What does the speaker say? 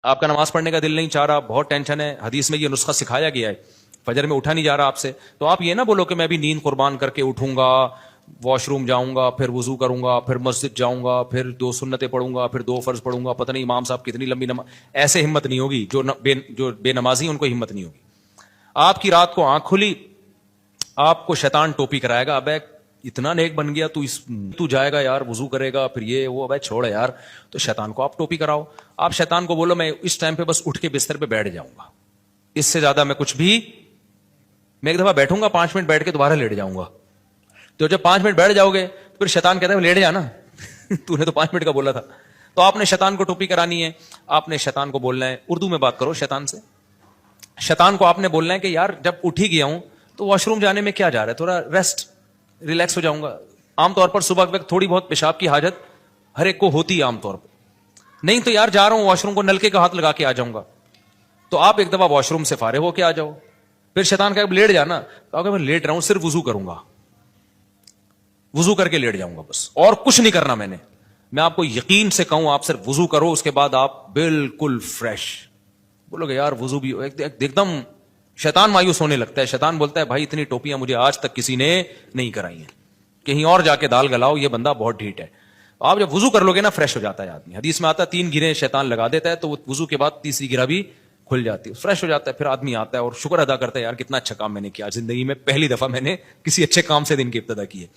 آپ کا نماز پڑھنے کا دل نہیں چاہ رہا، بہت ٹینشن ہے، حدیث میں یہ نسخہ سکھایا گیا ہے، فجر میں اٹھا نہیں جا رہا آپ سے، تو آپ یہ نہ بولو کہ میں بھی نیند قربان کر کے اٹھوں گا، واش روم جاؤں گا، پھر وضو کروں گا، پھر مسجد جاؤں گا، پھر 2 سنتیں پڑھوں گا، پھر 2 فرض پڑھوں گا، پتہ نہیں امام صاحب کتنی لمبی نماز. ایسے ہمت نہیں ہوگی. جو بے نمازی ان کو ہمت نہیں ہوگی. آپ کی رات کو آنکھ کھلی، آپ کو شیطان ٹوپی کرائے گا، ابے اتنا نیک بن گیا تو جائے گا یار، وضو کرے گا، پھر یہ وہ، ابے چھوڑ یار. تو شیطان کو آپ ٹوپی کراؤ. آپ شیطان کو بولو میں اس ٹائم پہ بس اٹھ کے بستر پہ بیٹھ جاؤں گا، اس سے زیادہ میں کچھ بھی، میں ایک دفعہ بیٹھوں گا 5 منٹ بیٹھ کے دوبارہ لیٹ جاؤں گا. تو جب 5 منٹ بیٹھ جاؤ گے پھر شیطان کہتا ہے لیٹ جا نا تو نے تو 5 منٹ کا بولا تھا. تو آپ نے شیطان کو ٹوپی کرانی ہے. آپ نے شیطان کو بولنا ہے، اردو میں بات کرو شیطان سے. شیطان کو آپ نے بولنا ہے کہ یار جب اٹھ ہی گیا ہوں تو واش روم جانے میں کیا جا رہا ہے، تھوڑا ریسٹ ریلیکس ہو جاؤں گا. عام طور پر صبح کے وقت تھوڑی بہت پیشاب کی حاجت ہر ایک کو ہوتی ہے عام طور پہ. نہیں تو یار جا رہا ہوں واش روم کو، نلکے کا ہاتھ لگا کے آ جاؤں گا. تو آپ ایک دفعہ واش روم سے فارغ ہو کے آ جاؤ. پھر شیطان کہے لیٹ جانا، کہ میں لیٹ رہا ہوں، صرف وضو کروں گا، وضو کر کے لیٹ جاؤں گا بس، اور کچھ نہیں کرنا میں نے. میں آپ کو یقین سے کہوں آپ صرف وضو کرو، اس کے بعد آپ بالکل فریش. بولو گے یار وضو بھی ایک دم. شیطان مایوس ہونے لگتا ہے. شیطان بولتا ہے بھائی اتنی ٹوپیاں مجھے آج تک کسی نے نہیں کرائی ہیں، کہیں اور جا کے دال گلاؤ، یہ بندہ بہت ڈھیٹ ہے. آپ جب وضو کر لو گے نا فریش ہو جاتا ہے آدمی. حدیث میں آتا ہے 3 گریں شیطان لگا دیتا ہے تو وضو کے بعد تیسری گرہ بھی کھل جاتی ہے، فریش ہو جاتا ہے. پھر آدمی آتا ہے اور شکر ادا کرتا ہے یار کتنا اچھا کام میں نے کیا زندگی میں، پہلی دفعہ میں نے کسی اچھے کام سے دن کی ابتدا کی ہے.